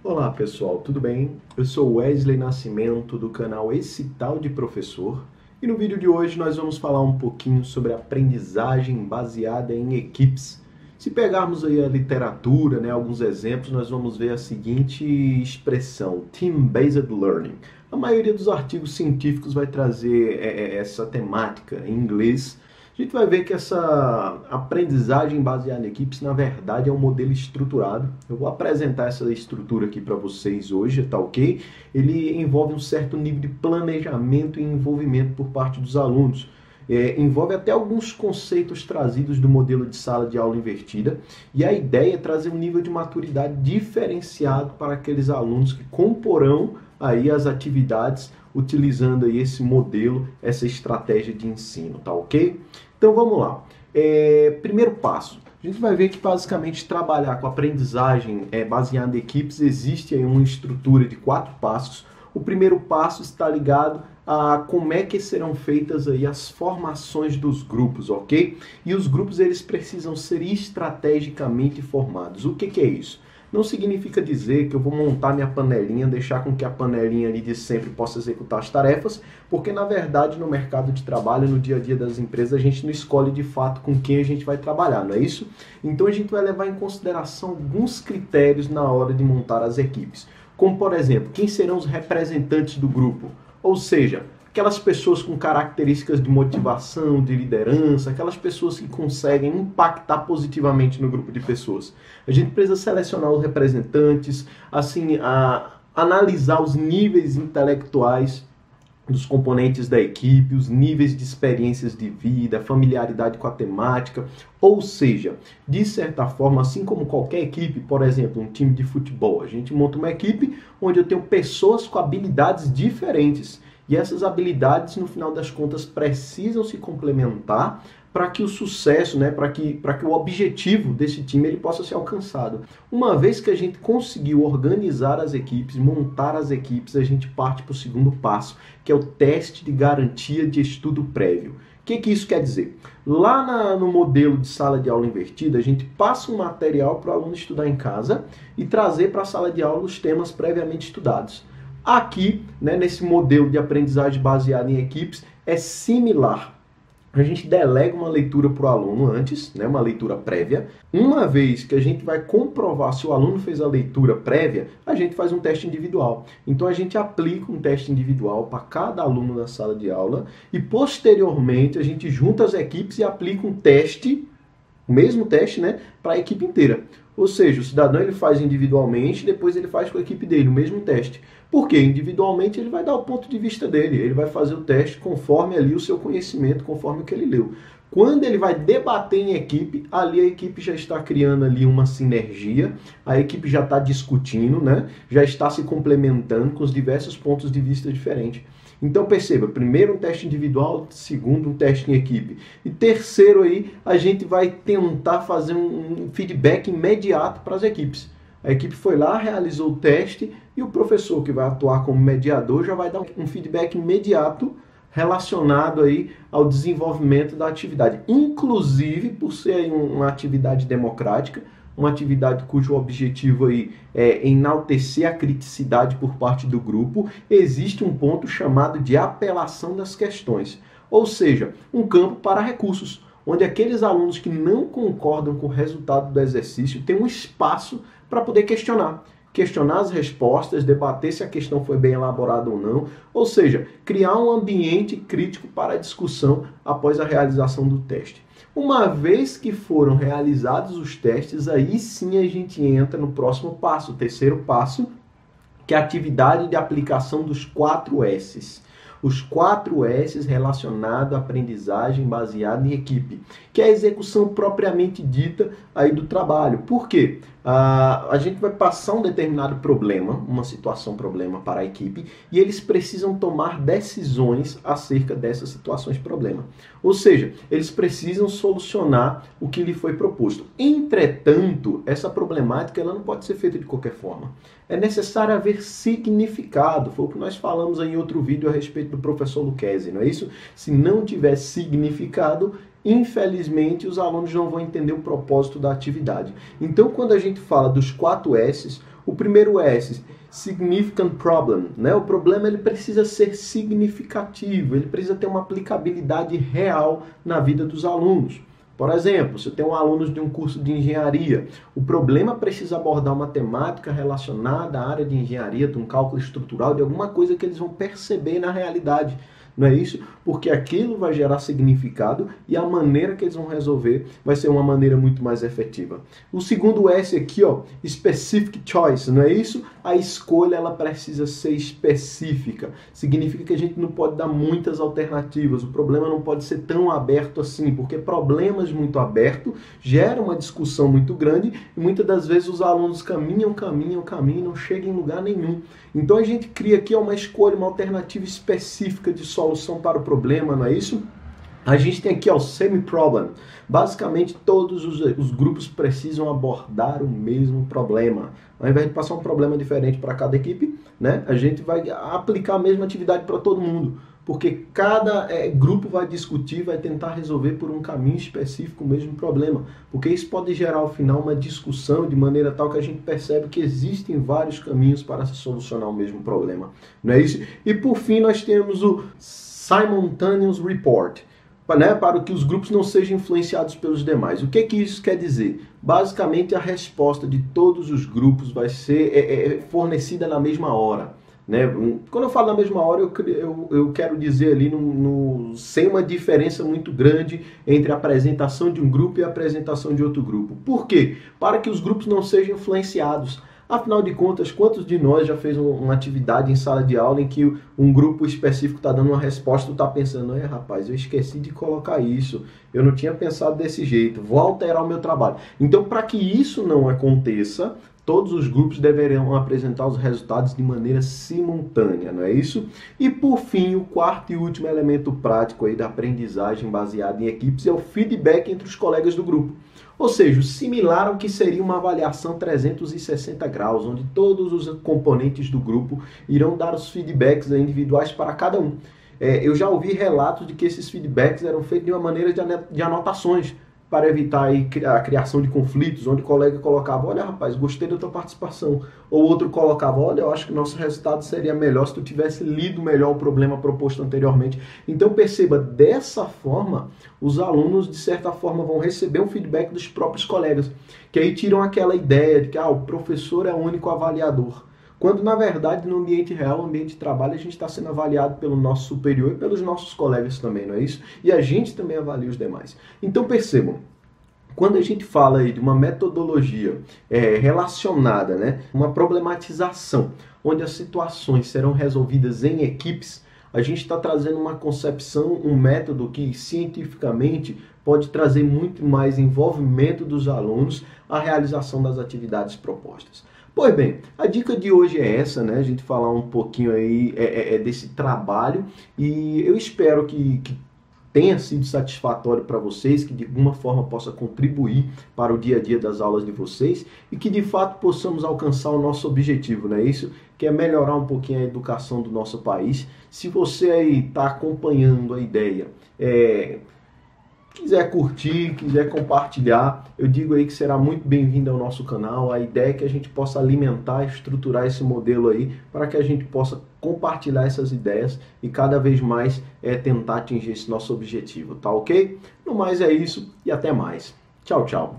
Olá pessoal, tudo bem? Eu sou Wesley Nascimento do canal Esse Tal de Professor e no vídeo de hoje nós vamos falar um pouquinho sobre aprendizagem baseada em equipes. Se pegarmos aí a literatura, né, alguns exemplos, nós vamos ver a seguinte expressão, Team-Based Learning. A maioria dos artigos científicos vai trazer essa temática em inglês. A gente vai ver que essa aprendizagem baseada em equipes, na verdade, é um modelo estruturado. Eu vou apresentar essa estrutura aqui para vocês hoje, tá ok? Ele envolve um certo nível de planejamento e envolvimento por parte dos alunos. Envolve até alguns conceitos trazidos do modelo de sala de aula invertida, e a ideia é trazer um nível de maturidade diferenciado para aqueles alunos que comporão aí as atividades utilizando aí esse modelo, essa estratégia de ensino, tá ok? Então vamos lá. Primeiro passo. A gente vai ver que basicamente trabalhar com aprendizagem baseada em equipes existe aí uma estrutura de 4 passos. O primeiro passo está ligado a como é que serão feitas aí as formações dos grupos, ok? E os grupos eles precisam ser estrategicamente formados. O que é isso? Não significa dizer que eu vou montar minha panelinha, deixar com que a panelinha ali de sempre possa executar as tarefas, porque na verdade no mercado de trabalho, no dia a dia das empresas, a gente não escolhe de fato com quem a gente vai trabalhar, não é isso? Então a gente vai levar em consideração alguns critérios na hora de montar as equipes, como por exemplo, quem serão os representantes do grupo, ou seja, aquelas pessoas com características de motivação, de liderança, aquelas pessoas que conseguem impactar positivamente no grupo de pessoas. A gente precisa selecionar os representantes, assim, analisar os níveis intelectuais dos componentes da equipe, os níveis de experiências de vida, familiaridade com a temática, ou seja, de certa forma, assim como qualquer equipe, por exemplo, um time de futebol, a gente monta uma equipe onde eu tenho pessoas com habilidades diferentes. E essas habilidades, no final das contas, precisam se complementar para que o sucesso, né, para que o objetivo desse time ele possa ser alcançado. Uma vez que a gente conseguiu organizar as equipes, montar as equipes, a gente parte para o segundo passo, que é o teste de garantia de estudo prévio. O que isso quer dizer? Lá no modelo de sala de aula invertida, a gente passa um material para o aluno estudar em casa e trazer para a sala de aula os temas previamente estudados. Aqui, né, nesse modelo de aprendizagem baseada em equipes, é similar. A gente delega uma leitura para o aluno antes, né, uma leitura prévia. Uma vez que a gente vai comprovar se o aluno fez a leitura prévia, a gente faz um teste individual. Então a gente aplica um teste individual para cada aluno na sala de aula e posteriormente a gente junta as equipes e aplica um teste, o mesmo teste, né, para a equipe inteira. Ou seja, o cidadão ele faz individualmente, depois ele faz com a equipe dele o mesmo teste. Porque individualmente ele vai dar o ponto de vista dele, ele vai fazer o teste conforme ali o seu conhecimento, conforme o que ele leu. Quando ele vai debater em equipe, ali a equipe já está criando ali uma sinergia, a equipe já está discutindo, né? Já está se complementando com os diversos pontos de vista diferentes. Então perceba, primeiro um teste individual, segundo um teste em equipe. E terceiro aí, a gente vai tentar fazer um feedback imediato para as equipes. A equipe foi lá, realizou o teste e o professor que vai atuar como mediador já vai dar um feedback imediato relacionado aí ao desenvolvimento da atividade. Inclusive, por ser uma atividade democrática, uma atividade cujo objetivo aí é enaltecer a criticidade por parte do grupo, existe um ponto chamado de apelação das questões, ou seja, um campo para recursos, onde aqueles alunos que não concordam com o resultado do exercício têm um espaço para poder questionar as respostas, debater se a questão foi bem elaborada ou seja, criar um ambiente crítico para a discussão após a realização do teste. Uma vez que foram realizados os testes, aí sim a gente entra no próximo passo, o terceiro passo, que é a atividade de aplicação dos 4 S's. Os 4 S's relacionados à aprendizagem baseada em equipe, que é a execução propriamente dita aí do trabalho. Por quê? A gente vai passar um determinado problema, uma situação problema para a equipe, e eles precisam tomar decisões acerca dessas situações problema. Ou seja, eles precisam solucionar o que lhe foi proposto. Entretanto, essa problemática ela não pode ser feita de qualquer forma. É necessário haver significado. Foi o que nós falamos em outro vídeo a respeito do professor Lucchesi, não é isso? Se não tiver significado, infelizmente os alunos não vão entender o propósito da atividade. Então, quando a gente fala dos 4 S's, o primeiro S, significant problem, né? O problema ele precisa ser significativo, ele precisa ter uma aplicabilidade real na vida dos alunos. Por exemplo, se eu tenho alunos de um curso de engenharia, o problema precisa abordar uma temática relacionada à área de engenharia, de um cálculo estrutural, de alguma coisa que eles vão perceber na realidade. Não é isso? Porque aquilo vai gerar significado e a maneira que eles vão resolver vai ser uma maneira muito mais efetiva. O segundo S aqui, ó, specific choice, não é isso? A escolha ela precisa ser específica. Significa que a gente não pode dar muitas alternativas. O problema não pode ser tão aberto assim, porque problemas muito abertos geram uma discussão muito grande e muitas das vezes os alunos caminham, não chegam em lugar nenhum. Então a gente cria aqui uma escolha, uma alternativa específica de solução para o problema, não é isso? A gente tem aqui o semi-problem. Basicamente, todos os grupos precisam abordar o mesmo problema. Ao invés de passar um problema diferente para cada equipe, né, a gente vai aplicar a mesma atividade para todo mundo. Porque cada grupo vai discutir, vai tentar resolver por um caminho específico o mesmo problema. Porque isso pode gerar, ao final, uma discussão de maneira tal que a gente percebe que existem vários caminhos para se solucionar o mesmo problema. Não é isso? E, por fim, nós temos o Simultaneous Report, né, para que os grupos não sejam influenciados pelos demais. O que isso quer dizer? Basicamente, a resposta de todos os grupos vai ser fornecida na mesma hora. Né? Quando eu falo na mesma hora, eu quero dizer ali sem uma diferença muito grande entre a apresentação de um grupo e a apresentação de outro grupo. Por quê? Para que os grupos não sejam influenciados. Afinal de contas, quantos de nós já fez uma atividade em sala de aula em que um grupo específico está dando uma resposta e tu está pensando, rapaz, eu esqueci de colocar isso, eu não tinha pensado desse jeito, vou alterar o meu trabalho. Então, para que isso não aconteça, todos os grupos deverão apresentar os resultados de maneira simultânea, não é isso? E por fim, o quarto e último elemento prático aí da aprendizagem baseada em equipes é o feedback entre os colegas do grupo. Ou seja, similar ao que seria uma avaliação 360 graus, onde todos os componentes do grupo irão dar os feedbacks individuais para cada um. Eu já ouvi relatos de que esses feedbacks eram feitos de uma maneira de anotações, para evitar aí a criação de conflitos, onde o colega colocava, olha rapaz, gostei da tua participação. Ou outro colocava, olha, eu acho que o nosso resultado seria melhor se tu tivesse lido melhor o problema proposto anteriormente. Então perceba, dessa forma, os alunos de certa forma vão receber um feedback dos próprios colegas, que aí tiram aquela ideia de que o professor é o único avaliador. Quando, na verdade, no ambiente real, no ambiente de trabalho, a gente está sendo avaliado pelo nosso superior e pelos nossos colegas também, não é isso? E a gente também avalia os demais. Então, percebam, quando a gente fala aí de uma metodologia relacionada, né, uma problematização, onde as situações serão resolvidas em equipes, a gente está trazendo uma concepção, um método que cientificamente pode trazer muito mais envolvimento dos alunos à realização das atividades propostas. Pois bem, a dica de hoje é essa, né? A gente falar um pouquinho aí desse trabalho e eu espero que tenha sido satisfatório para vocês, que de alguma forma possa contribuir para o dia a dia das aulas de vocês e que de fato possamos alcançar o nosso objetivo, não é isso? Que é melhorar um pouquinho a educação do nosso país. Se você aí está acompanhando a ideia, quiser curtir, quiser compartilhar, eu digo aí que será muito bem-vindo ao nosso canal. A ideia é que a gente possa alimentar, estruturar esse modelo aí, para que a gente possa compartilhar essas ideias e cada vez mais tentar atingir esse nosso objetivo, tá ok? No mais é isso e até mais. Tchau, tchau.